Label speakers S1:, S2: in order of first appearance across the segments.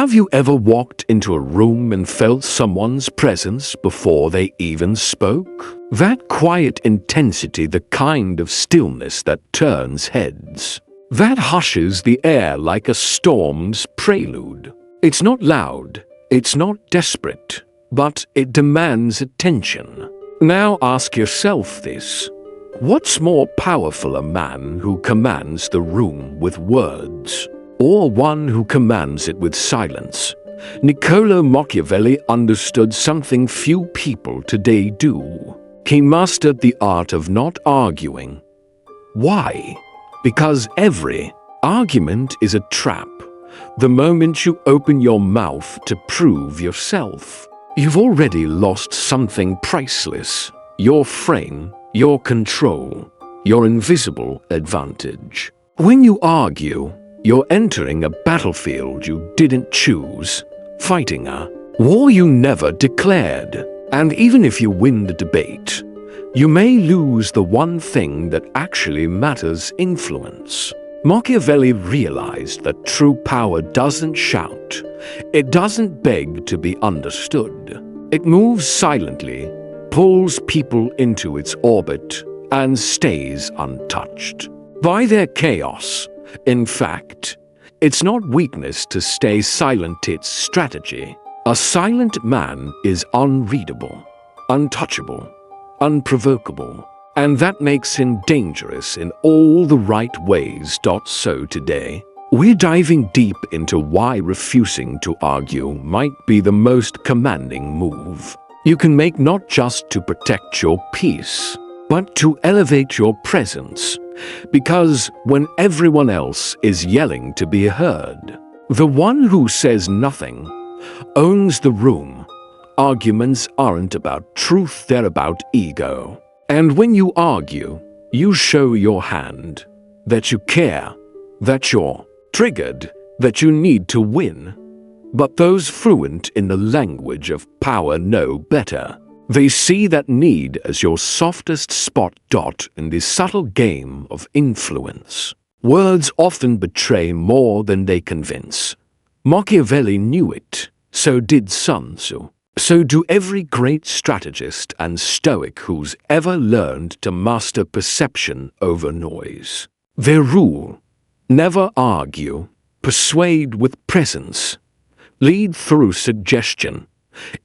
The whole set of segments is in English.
S1: Have you ever walked into a room and felt someone's presence before they even spoke? That quiet intensity, the kind of stillness that turns heads. That hushes the air like a storm's prelude. It's not loud, it's not desperate, but it demands attention. Now ask yourself this. What's more powerful, a man who commands the room with words, or one who commands it with silence? Niccolo Machiavelli understood something few people today do. He mastered the art of not arguing. Why? Because every argument is a trap. The moment you open your mouth to prove yourself, you've already lost something priceless: your frame, your control, your invisible advantage. When you argue, you're entering a battlefield you didn't choose, fighting a war you never declared. And even if you win the debate, you may lose the one thing that actually matters: influence. Machiavelli realized that true power doesn't shout. It doesn't beg to be understood. It moves silently, pulls people into its orbit, and stays untouched by their chaos. In fact, it's not weakness to stay silent, it's strategy. A silent man is unreadable, untouchable, unprovocable, and that makes him dangerous in all the right ways. So today, we're diving deep into why refusing to argue might be the most commanding move you can make, not just to protect your peace, but to elevate your presence. Because when everyone else is yelling to be heard, the one who says nothing owns the room. Arguments aren't about truth, they're about ego. And when you argue, you show your hand, that you care, that you're triggered, that you need to win. But those fluent in the language of power know better. They see that need as your softest spot. In this subtle game of influence, words often betray more than they convince. Machiavelli knew it, so did Sun Tzu. So do every great strategist and Stoic who's ever learned to master perception over noise. Their rule: never argue, persuade with presence, lead through suggestion,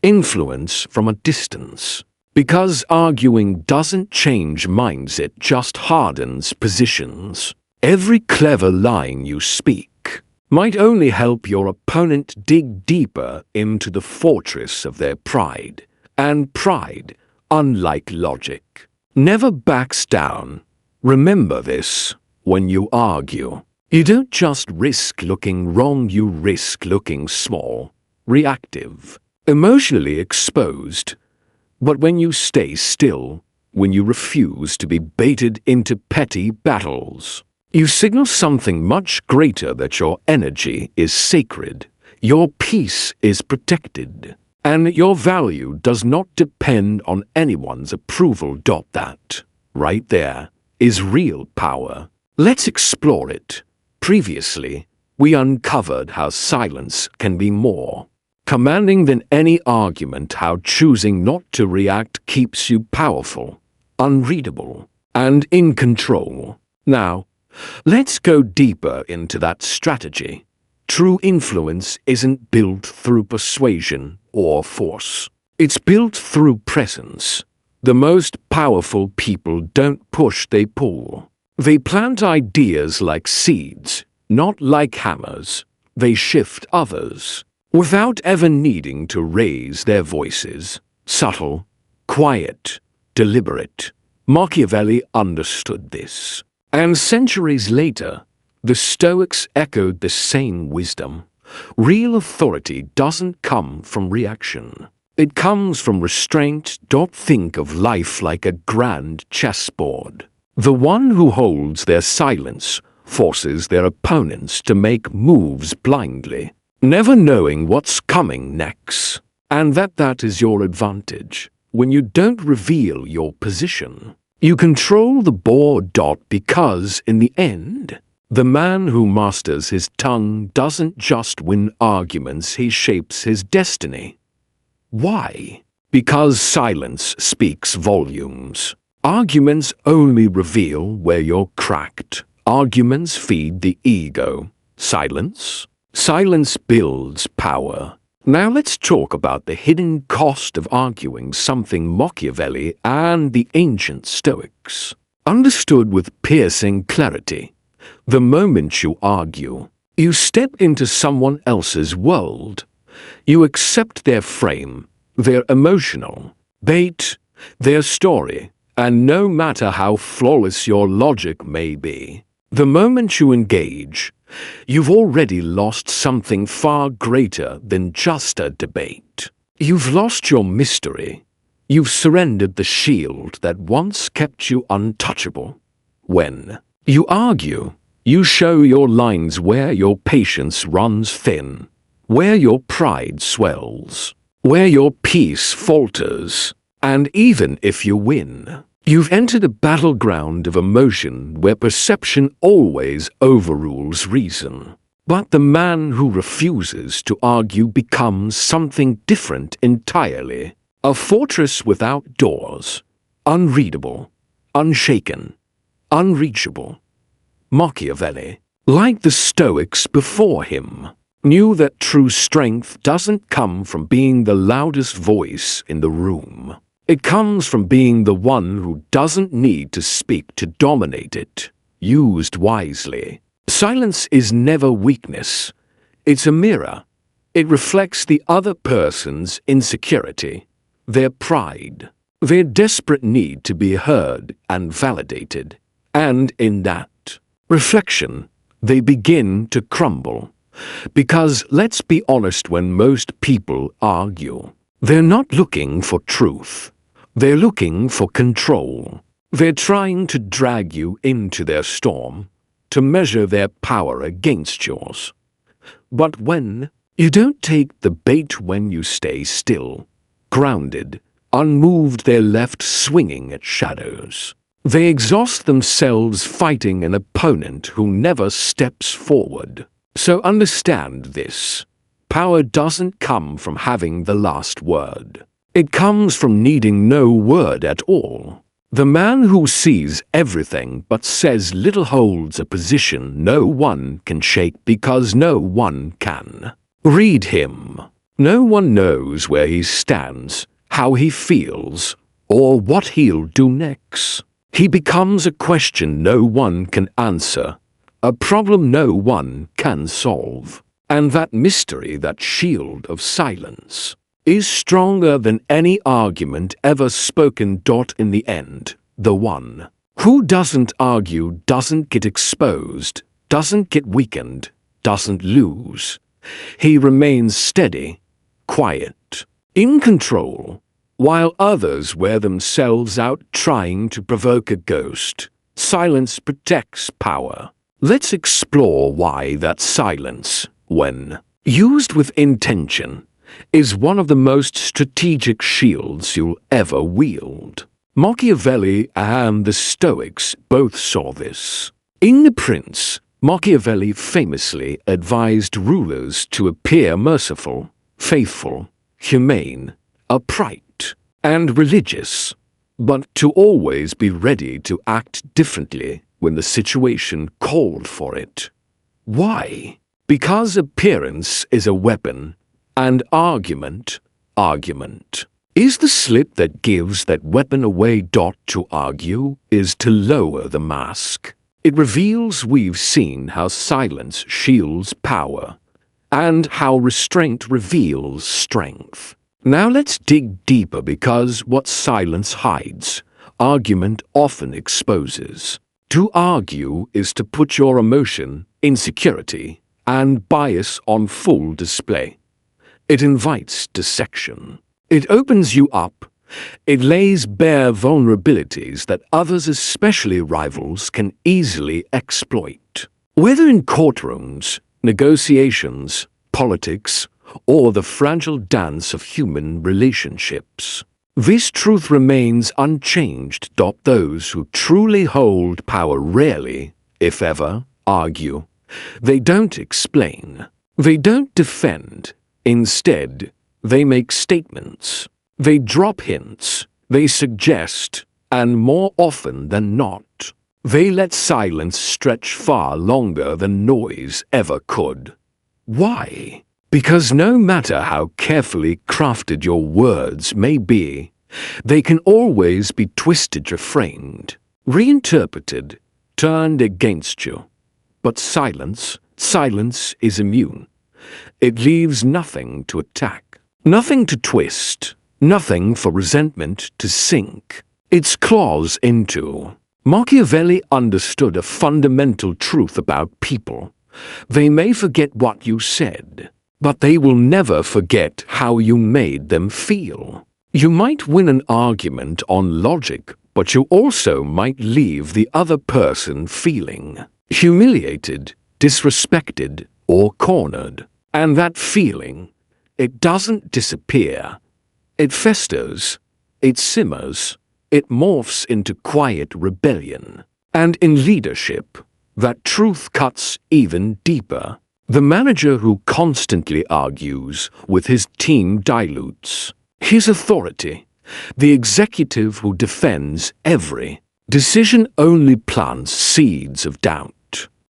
S1: influence from a distance. Because arguing doesn't change minds, it just hardens positions. Every clever line you speak might only help your opponent dig deeper into the fortress of their pride. And pride, unlike logic, never backs down. Remember this when you argue. You don't just risk looking wrong, you risk looking small, reactive, emotionally exposed. But when you stay still, when you refuse to be baited into petty battles, you signal something much greater: that your energy is sacred, your peace is protected, and your value does not depend on anyone's approval. That, right there, is real power. Let's explore it. Previously, we uncovered how silence can be more commanding than any argument, how choosing not to react keeps you powerful, unreadable, and in control. Now, let's go deeper into that strategy. True influence isn't built through persuasion or force. It's built through presence. The most powerful people don't push, they pull. They plant ideas like seeds, not like hammers. They shift others without ever needing to raise their voices. Subtle, quiet, deliberate. Machiavelli understood this. And centuries later, the Stoics echoed the same wisdom. Real authority doesn't come from reaction. It comes from restraint. Think of life like a grand chessboard. The one who holds their silence forces their opponents to make moves blindly, never knowing what's coming next. And that is your advantage. When you don't reveal your position, you control the board. Because in the end, The man who masters his tongue doesn't just win arguments, he shapes his destiny. Why? Because silence speaks volumes. Arguments only reveal where you're cracked. Arguments feed the ego. Silence? Silence builds power. Now let's talk about the hidden cost of arguing, something Machiavelli and the ancient Stoics understood with piercing clarity. The moment you argue, you step into someone else's world. You accept their frame, their emotional bait, their story, and no matter how flawless your logic may be, the moment you engage, you've already lost something far greater than just a debate. You've lost your mystery. You've surrendered the shield that once kept you untouchable. When you argue, you show your lines where your patience runs thin, where your pride swells, where your peace falters, and even if you win, you've entered a battleground of emotion where perception always overrules reason. But the man who refuses to argue becomes something different entirely. A fortress without doors, unreadable, unshaken, unreachable. Machiavelli, like the Stoics before him, knew that true strength doesn't come from being the loudest voice in the room. It comes from being the one who doesn't need to speak to dominate it, used wisely. Silence is never weakness. It's a mirror. It reflects the other person's insecurity, their pride, their desperate need to be heard and validated. And in that reflection, they begin to crumble. Because let's be honest, when most people argue, they're not looking for truth. They're looking for control. They're trying to drag you into their storm, to measure their power against yours. But when you don't take the bait, when you stay still, grounded, unmoved, they're left swinging at shadows. They exhaust themselves fighting an opponent who never steps forward. So understand this. Power doesn't come from having the last word. It comes from needing no word at all. The man who sees everything but says little holds a position no one can shake because no one can read him. No one knows where he stands, how he feels, or what he'll do next. He becomes a question no one can answer, a problem no one can solve. And that mystery, that shield of silence, is stronger than any argument ever spoken. In the end, the one who doesn't argue doesn't get exposed, doesn't get weakened, doesn't lose. He remains steady, quiet, in control, while others wear themselves out trying to provoke a ghost. Silence protects power. Let's explore why that silence, when used with intention, is one of the most strategic shields you'll ever wield. Machiavelli and the Stoics both saw this. In The Prince, Machiavelli famously advised rulers to appear merciful, faithful, humane, upright, and religious, but to always be ready to act differently when the situation called for it. Why? Because appearance is a weapon, and argument is the slip that gives that weapon away. To argue is to lower the mask. It reveals. We've seen how silence shields power, and how restraint reveals strength. Now let's dig deeper, because what silence hides, argument often exposes. To argue is to put your emotion, insecurity, and bias on full display. It invites dissection. It opens you up. It lays bare vulnerabilities that others, especially rivals, can easily exploit. Whether in courtrooms, negotiations, politics, or the fragile dance of human relationships, this truth remains unchanged. Those who truly hold power rarely, if ever, argue. They don't explain. They don't defend. Instead, they make statements. They drop hints. They suggest, and more often than not, they let silence stretch far longer than noise ever could. Why? Because no matter how carefully crafted your words may be, they can always be twisted, reframed, reinterpreted, turned against you. But silence is immune. It leaves nothing to attack, nothing to twist, nothing for resentment to sink its claws into. Machiavelli understood a fundamental truth about people. They may forget what you said, but they will never forget how you made them feel. You might win an argument on logic, but you also might leave the other person feeling humiliated, disrespected, or cornered. And that feeling, it doesn't disappear. It festers, it simmers, it morphs into quiet rebellion. And in leadership, that truth cuts even deeper. The manager who constantly argues with his team dilutes his authority. The executive who defends every decision only plants seeds of doubt.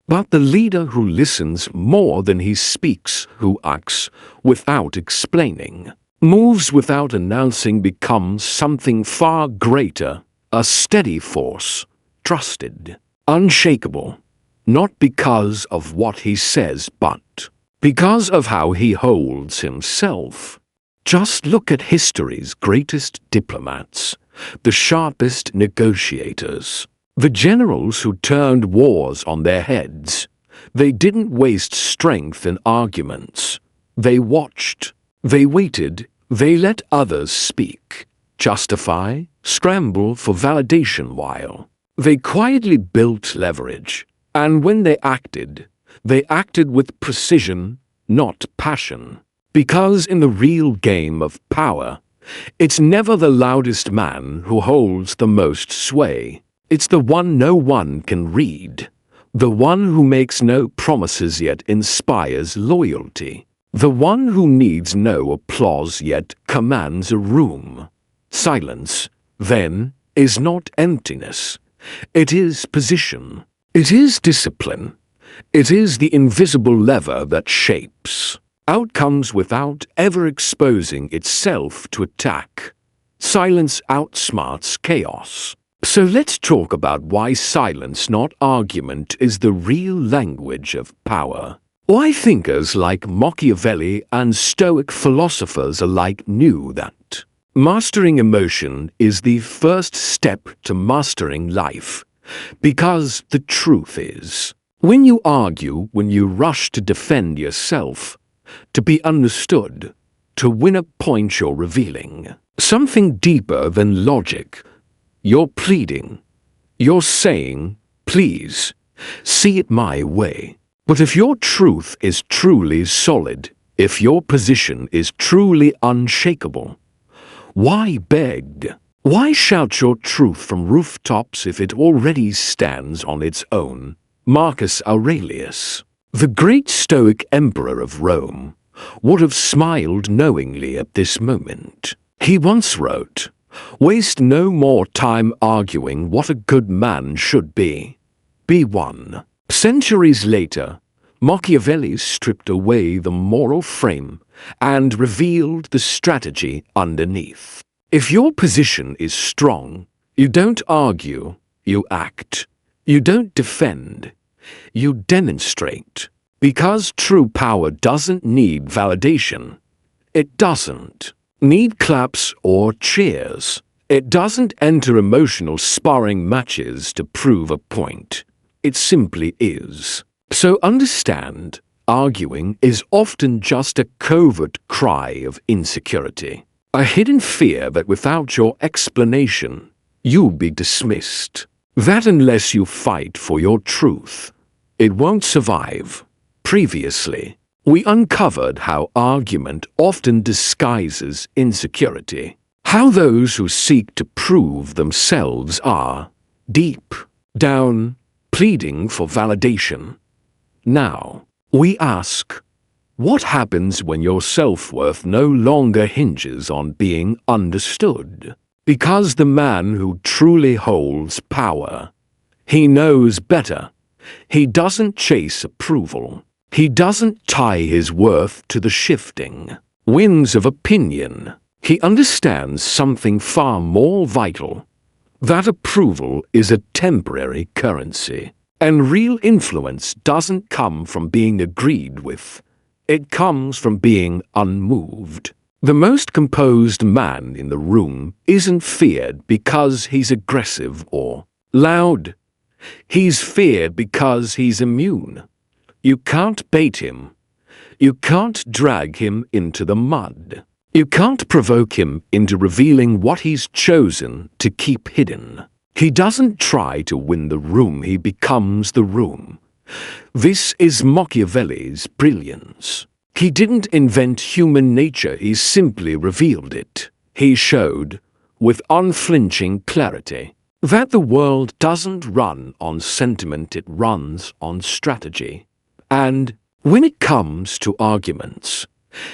S1: But the leader who listens more than he speaks, who acts without explaining, moves without announcing, becomes something far greater, a steady force, trusted, unshakable, not because of what he says, but because of how he holds himself. Just look at history's greatest diplomats, the sharpest negotiators, the generals who turned wars on their heads. They didn't waste strength in arguments. They watched, they waited, they let others speak, justify, scramble for validation while they quietly built leverage. And when they acted with precision, not passion. Because in the real game of power, it's never the loudest man who holds the most sway. It's the one no one can read. The one who makes no promises yet inspires loyalty. The one who needs no applause yet commands a room. Silence, then, is not emptiness. It is position. It is discipline. It is the invisible lever that shapes outcomes without ever exposing itself to attack. Silence outsmarts chaos. So let's talk about why silence, not argument, is the real language of power. Why thinkers like Machiavelli and Stoic philosophers alike knew that mastering emotion is the first step to mastering life. Because the truth is, when you argue, when you rush to defend yourself, to be understood, to win a point, you're revealing something deeper than logic. You're pleading. You're saying, please, see it my way. But if your truth is truly solid, if your position is truly unshakable, why beg? Why shout your truth from rooftops if it already stands on its own? Marcus Aurelius, the great Stoic emperor of Rome, would have smiled knowingly at this moment. He once wrote, "Waste no more time arguing what a good man should be. Be one." Centuries later, Machiavelli stripped away the moral frame and revealed the strategy underneath. If your position is strong, you don't argue, you act. You don't defend, you demonstrate. Because true power doesn't need validation. It doesn't need claps or cheers. It doesn't enter emotional sparring matches to prove a point. It simply is. So understand, arguing is often just a covert cry of insecurity. A hidden fear that without your explanation, you'll be dismissed. That unless you fight for your truth, it won't survive. Previously, we uncovered how argument often disguises insecurity. How those who seek to prove themselves are, deep down, pleading for validation. Now, we ask, what happens when your self-worth no longer hinges on being understood? Because the man who truly holds power, he knows better. He doesn't chase approval. He doesn't tie his worth to the shifting winds of opinion. He understands something far more vital. That approval is a temporary currency. And real influence doesn't come from being agreed with. It comes from being unmoved. The most composed man in the room isn't feared because he's aggressive or loud. He's feared because he's immune. You can't bait him. You can't drag him into the mud. You can't provoke him into revealing what he's chosen to keep hidden. He doesn't try to win the room, he becomes the room. This is Machiavelli's brilliance. He didn't invent human nature, he simply revealed it. He showed, with unflinching clarity, that the world doesn't run on sentiment, it runs on strategy. And when it comes to arguments,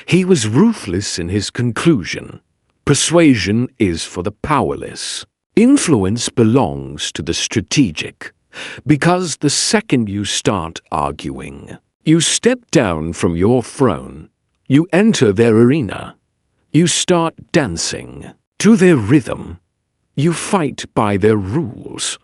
S1: he was ruthless in his conclusion. Persuasion is for the powerless. Influence belongs to the strategic, because the second you start arguing, you step down from your throne, you enter their arena, you start dancing to their rhythm, you fight by their rules.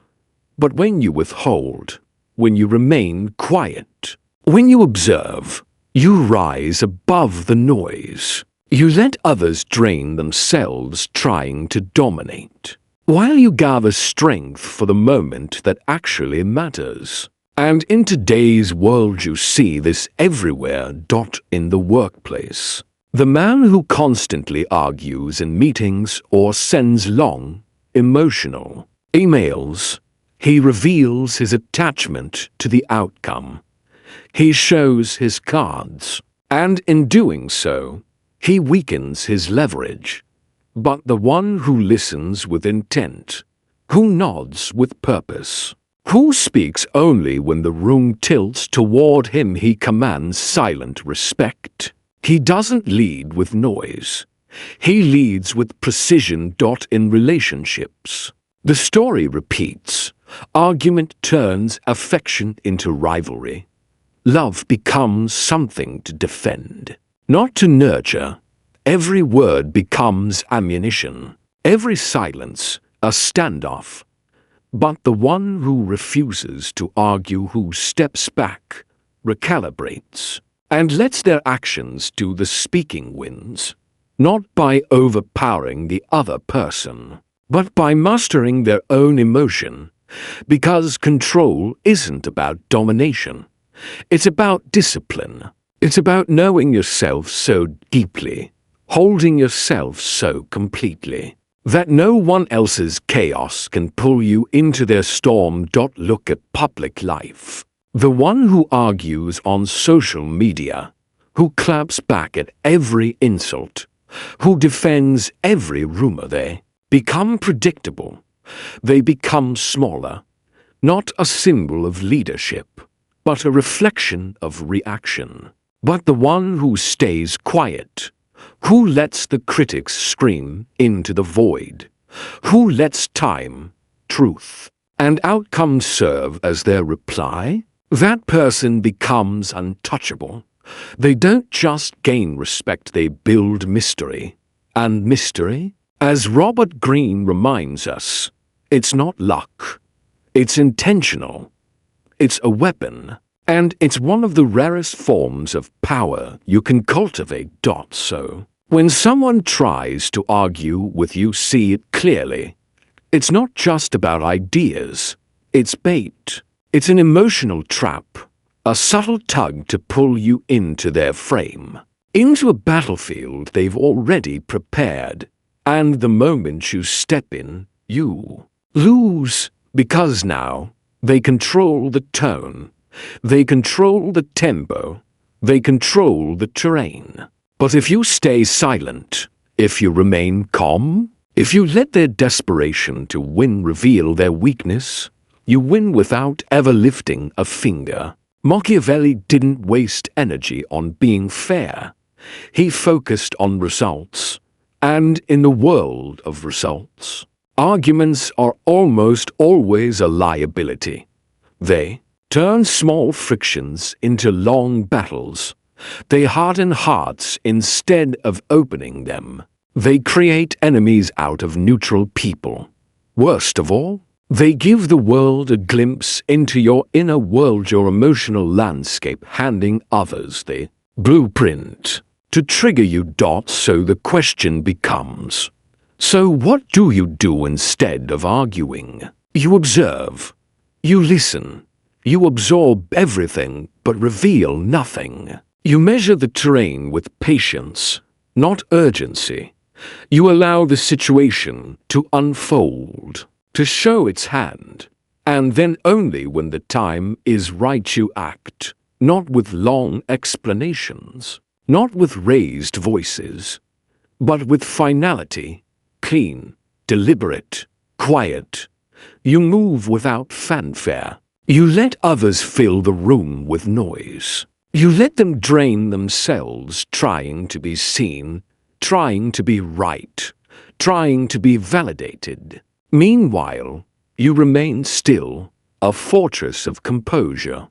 S1: But when you withhold, when you remain quiet, when you observe, you rise above the noise. You let others drain themselves trying to dominate, while you gather strength for the moment that actually matters. And in today's world you see this everywhere. In the workplace, the man who constantly argues in meetings or sends long, emotional emails, he reveals his attachment to the outcome. He shows his cards, and in doing so, he weakens his leverage. But the one who listens with intent, who nods with purpose, who speaks only when the room tilts toward him, he commands silent respect. He doesn't lead with noise. He leads with precision. In relationships, the story repeats. Argument turns affection into rivalry. Love becomes something to defend, not to nurture. Every word becomes ammunition, every silence a standoff. But the one who refuses to argue, who steps back, recalibrates, and lets their actions do the speaking, wins, not by overpowering the other person, but by mastering their own emotion, because control isn't about domination. It's about discipline. It's about knowing yourself so deeply, holding yourself so completely, that no one else's chaos can pull you into their storm. Look at public life. The one who argues on social media, who claps back at every insult, who defends every rumor, they become predictable. They become smaller, not a symbol of leadership, but a reflection of reaction. But the one who stays quiet, who lets the critics scream into the void, who lets time, truth, and outcomes serve as their reply, that person becomes untouchable. They don't just gain respect, they build mystery. And mystery, as Robert Greene reminds us, it's not luck. It's intentional. It's a weapon. And it's one of the rarest forms of power you can cultivate. So, when someone tries to argue with you, see it clearly. It's not just about ideas. It's bait. It's an emotional trap, a subtle tug to pull you into their frame, into a battlefield they've already prepared. And the moment you step in, you lose, because now they control the tone. They control the tempo. They control the terrain. But if you stay silent, if you remain calm, if you let their desperation to win reveal their weakness, you win without ever lifting a finger. Machiavelli didn't waste energy on being fair. He focused on results. And in the world of results, arguments are almost always a liability. They turn small frictions into long battles. They harden hearts instead of opening them. They create enemies out of neutral people. Worst of all, they give the world a glimpse into your inner world, your emotional landscape, handing others the blueprint to trigger you. So the question becomes, so what do you do instead of arguing? You observe. You listen. You absorb everything but reveal nothing. You measure the terrain with patience, not urgency. You allow the situation to unfold, to show its hand, and then only when the time is right you act, not with long explanations, not with raised voices, but with finality, clean, deliberate, quiet. You move without fanfare. You let others fill the room with noise. You let them drain themselves trying to be seen, trying to be right, trying to be validated. Meanwhile, you remain still, a fortress of composure,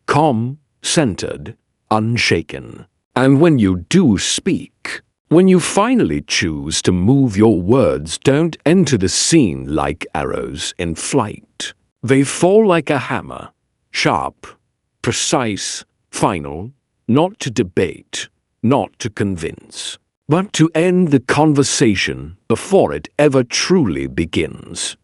S1: calm, centered, unshaken. And when you do speak, when you finally choose to move, your words don't enter the scene like arrows in flight. They fall like a hammer, sharp, precise, final, not to debate, not to convince, but to end the conversation before it ever truly begins.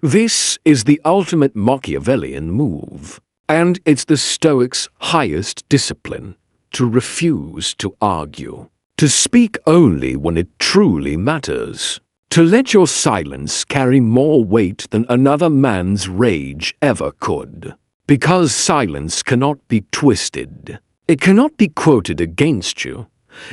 S1: This is the ultimate Machiavellian move, and it's the Stoics' highest discipline, to refuse to argue, to speak only when it truly matters, to let your silence carry more weight than another man's rage ever could. Because silence cannot be twisted. It cannot be quoted against you.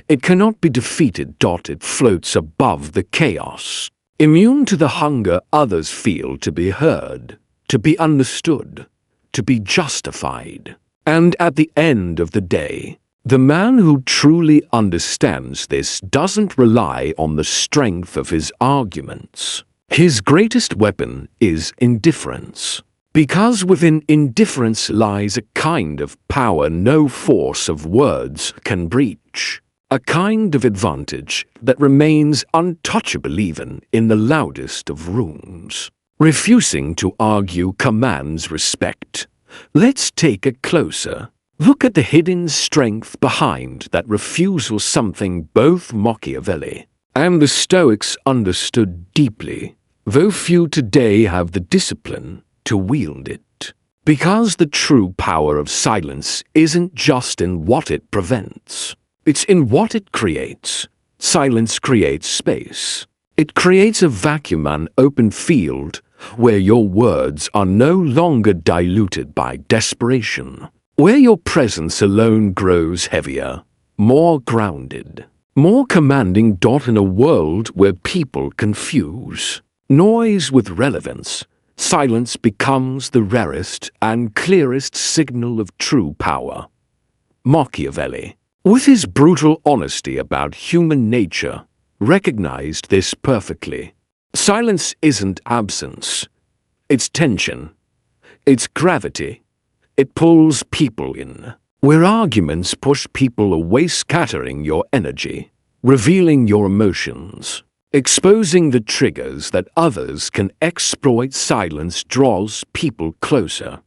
S1: It cannot be defeated. It floats above the chaos, immune to the hunger others feel to be heard, to be understood, to be justified. And at the end of the day, the man who truly understands this doesn't rely on the strength of his arguments. His greatest weapon is indifference. Because within indifference lies a kind of power no force of words can breach. A kind of advantage that remains untouchable even in the loudest of rooms. Refusing to argue commands respect. Let's take a closer look at the hidden strength behind that refusal, something both Machiavelli and the Stoics understood deeply, though few today have the discipline to wield it. Because the true power of silence isn't just in what it prevents, it's in what it creates. Silence creates space. It creates a vacuum, an open field, where your words are no longer diluted by desperation. Where your presence alone grows heavier, more grounded, more commanding. In a world where people confuse noise with relevance, silence becomes the rarest and clearest signal of true power. Machiavelli, with his brutal honesty about human nature, recognized this perfectly. Silence isn't absence. It's tension. It's gravity. It pulls people in. Where arguments push people away, scattering your energy, revealing your emotions, exposing the triggers that others can exploit, silence draws people closer.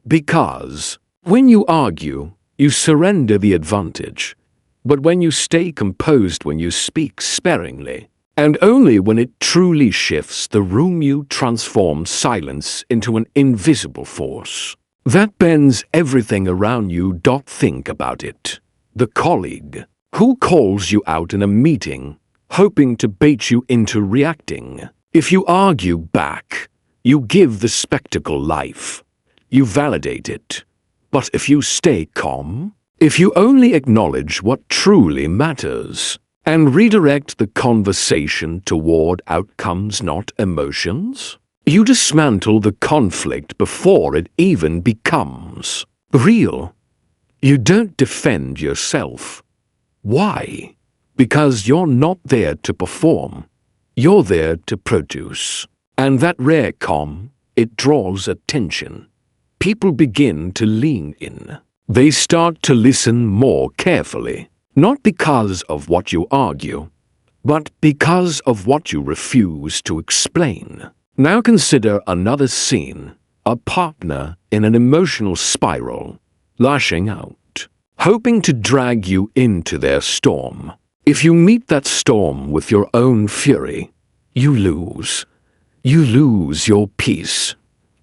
S1: Because when you argue, you surrender the advantage. But when you stay composed, when you speak sparingly, and only when it truly shifts the room, you transform silence into an invisible force that bends everything around you. Think about it. The colleague who calls you out in a meeting, hoping to bait you into reacting. If you argue back, you give the spectacle life. You validate it. But if you stay calm, if you only acknowledge what truly matters, and redirect the conversation toward outcomes, not emotions, you dismantle the conflict before it even becomes Real. You don't defend yourself. Why? Because you're not there to perform. You're there to produce. And that rare calm, it draws attention. People begin to lean in. They start to listen more carefully, not because of what you argue, but because of what you refuse to explain. Now consider another scene, a partner in an emotional spiral, lashing out, hoping to drag you into their storm. If you meet that storm with your own fury, you lose. You lose your peace.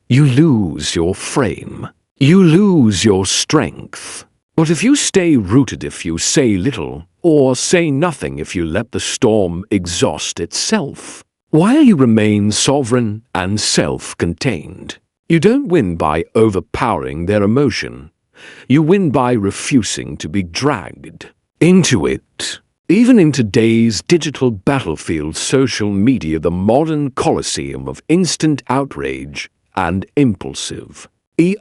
S1: You lose your frame. You lose your strength. But if you stay rooted, if you say little, or say nothing, if you let the storm exhaust itself, while you remain sovereign and self-contained, you don't win by overpowering their emotion. You win by refusing to be dragged into it. Even in today's digital battlefield, social media, the modern coliseum of instant outrage and impulsive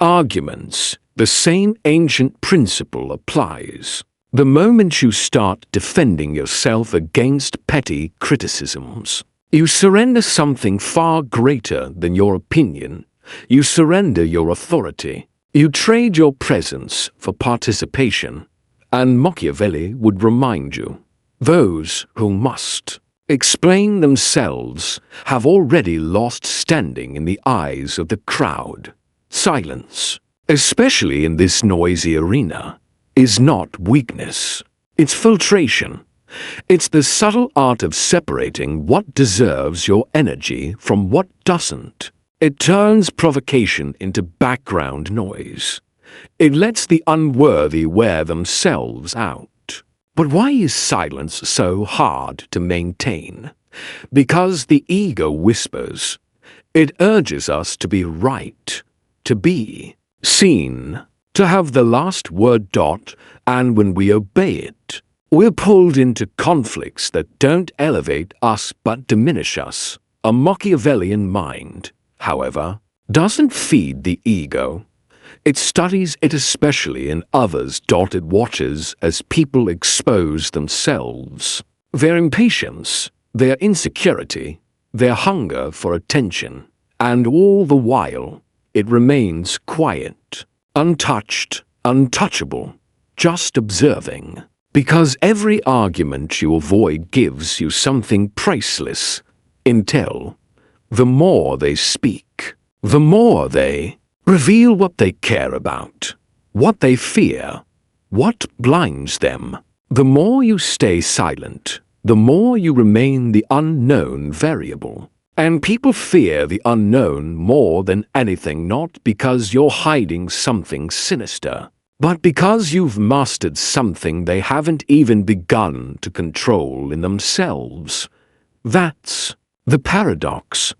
S1: arguments, the same ancient principle applies. The moment you start defending yourself against petty criticisms, you surrender something far greater than your opinion. You surrender your authority. You trade your presence for participation. And Machiavelli would remind you, those who must explain themselves have already lost standing in the eyes of the crowd. Silence, especially in this noisy arena, is not weakness. It's filtration. It's the subtle art of separating what deserves your energy from what doesn't. It turns provocation into background noise. It lets the unworthy wear themselves out. But why is silence so hard to maintain? Because the ego whispers. It urges us to be right, to be seen, to have the last word. And when we obey it, we're pulled into conflicts that don't elevate us but diminish us. A Machiavellian mind, however, doesn't feed the ego. It studies it, especially in others. It watches as people expose themselves, their impatience, their insecurity, their hunger for attention, and all the while, it remains quiet, untouched, untouchable, just observing. Because every argument you avoid gives you something priceless, intel. The more they speak, the more they reveal what they care about, what they fear, what blinds them. The more you stay silent, the more you remain the unknown variable. And people fear the unknown more than anything, not because you're hiding something sinister, but because you've mastered something they haven't even begun to control in themselves. That's the paradox.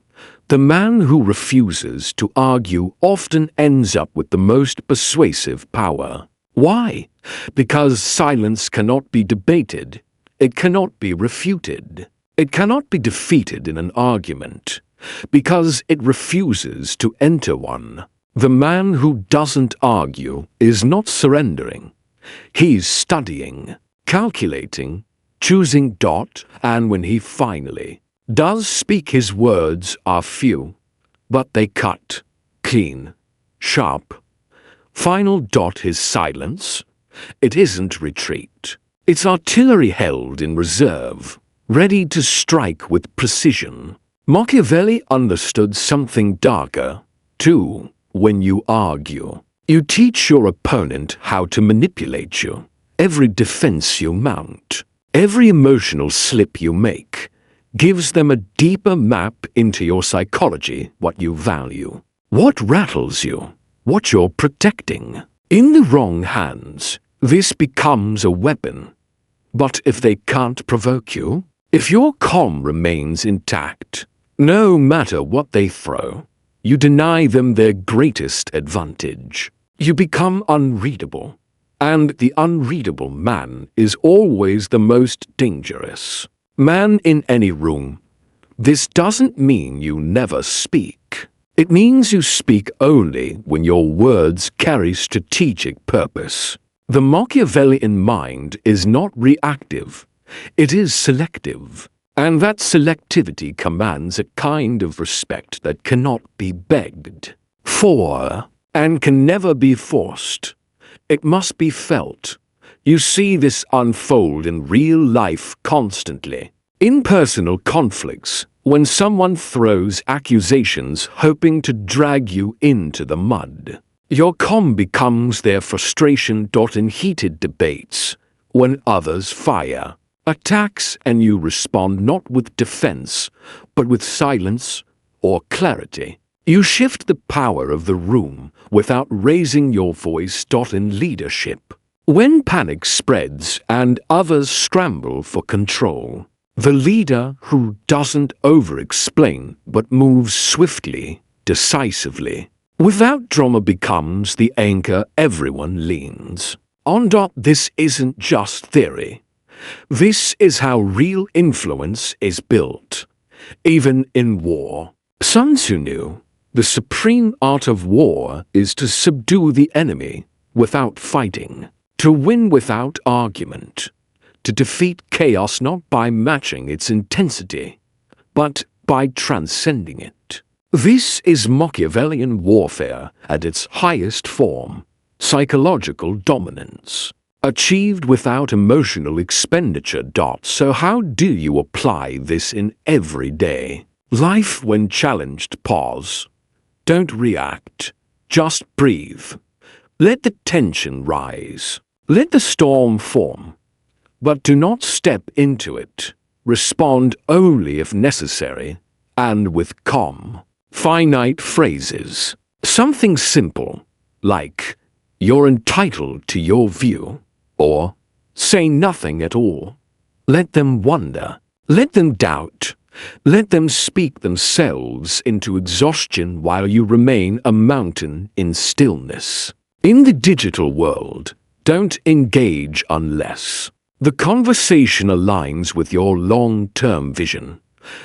S1: The man who refuses to argue often ends up with the most persuasive power. Why? Because silence cannot be debated. It cannot be refuted. It cannot be defeated in an argument, because it refuses to enter one. The man who doesn't argue is not surrendering. He's studying, calculating, choosing. And when he finally does speak, his words are few, but they cut, clean, sharp. Final. His silence, it isn't retreat. It's artillery held in reserve, ready to strike with precision. Machiavelli understood something darker, too. When you argue, you teach your opponent how to manipulate you. Every defense you mount, every emotional slip you make, gives them a deeper map into your psychology, what you value, what rattles you, what you're protecting. In the wrong hands, this becomes a weapon. But if they can't provoke you, if your calm remains intact, no matter what they throw, you deny them their greatest advantage. You become unreadable, and the unreadable man is always the most dangerous man in any room. This doesn't mean you never speak. It means you speak only when your words carry strategic purpose. The Machiavellian mind is not reactive, it is selective. And that selectivity commands a kind of respect that cannot be begged for and can never be forced. It must be felt. You see this unfold in real life constantly. In personal conflicts, when someone throws accusations hoping to drag you into the mud, your calm becomes their frustration. In heated debates, when others fire attacks and you respond not with defense, but with silence or clarity, you shift the power of the room without raising your voice. In leadership, when panic spreads and others scramble for control, the leader who doesn't over-explain but moves swiftly, decisively, without drama becomes the anchor everyone leans on. This isn't just theory. This is how real influence is built, even in war. Sun Tzu knew the supreme art of war is to subdue the enemy without fighting, to win without argument, to defeat chaos not by matching its intensity, but by transcending it. This is Machiavellian warfare at its highest form, psychological dominance, achieved without emotional expenditure. So how do you apply this in everyday life? When challenged, pause. Don't react. Just breathe. Let the tension rise. Let the storm form. But do not step into it. Respond only if necessary, and with calm, finite phrases. Something simple, like, "You're entitled to your view," or "Say nothing at all." Let them wonder. Let them doubt. Let them speak themselves into exhaustion while you remain a mountain in stillness. In the digital world, don't engage unless the conversation aligns with your long-term vision.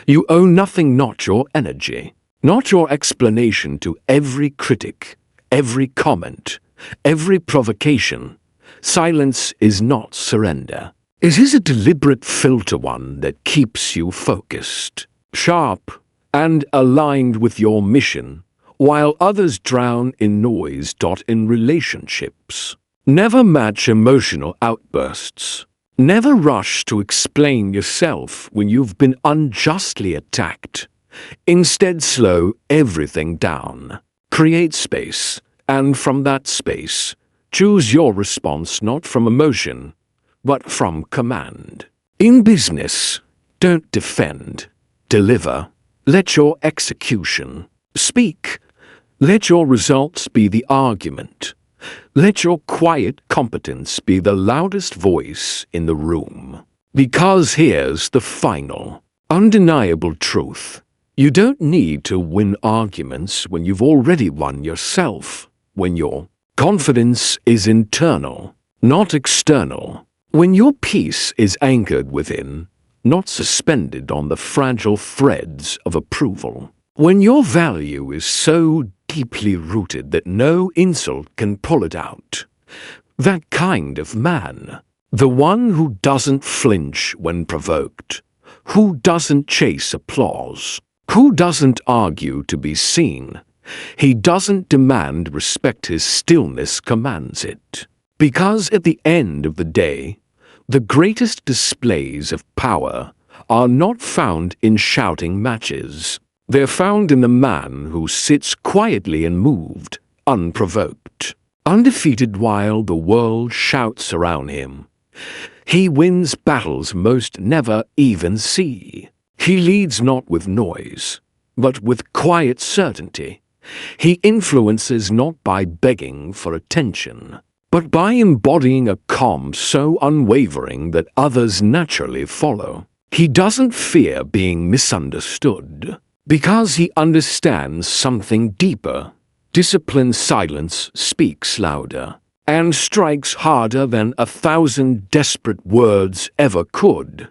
S1: You owe nothing, not your energy, not your explanation to every critic, every comment, every provocation. Silence is not surrender. It is a deliberate filter, one that keeps you focused, sharp, and aligned with your mission, while others drown in noise. In relationships, never match emotional outbursts. Never rush to explain yourself when you've been unjustly attacked. Instead, slow everything down. Create space, and from that space, choose your response not from emotion, but from command. In business, don't defend, deliver. Let your execution speak. Let your results be the argument. Let your quiet competence be the loudest voice in the room. Because here's the final, undeniable truth. You don't need to win arguments when you've already won yourself. When your confidence is internal, not external. When your peace is anchored within, not suspended on the fragile threads of approval. When your value is so deeply rooted that no insult can pull it out. That kind of man, the one who doesn't flinch when provoked, who doesn't chase applause, who doesn't argue to be seen, he doesn't demand respect, his stillness commands it. Because at the end of the day, the greatest displays of power are not found in shouting matches. They're found in the man who sits quietly and moved, unprovoked, undefeated while the world shouts around him. He wins battles most never even see. He leads not with noise, but with quiet certainty. He influences not by begging for attention, but by embodying a calm so unwavering that others naturally follow. He doesn't fear being misunderstood, because he understands something deeper. Disciplined silence speaks louder and strikes harder than 1,000 desperate words ever could.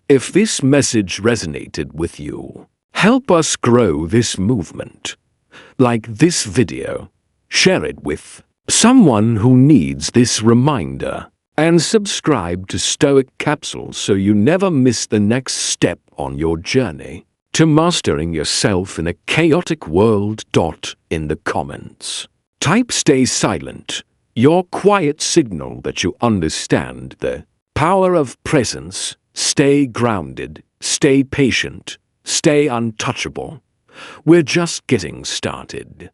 S1: If this message resonated with you, help us grow this movement. Like this video, share it with someone who needs this reminder, and subscribe to Stoic Capsules so you never miss the next step on your journey to mastering yourself in a chaotic world. In the comments, type "stay silent," your quiet signal that you understand the power of presence. Stay grounded, stay patient, stay untouchable. We're just getting started.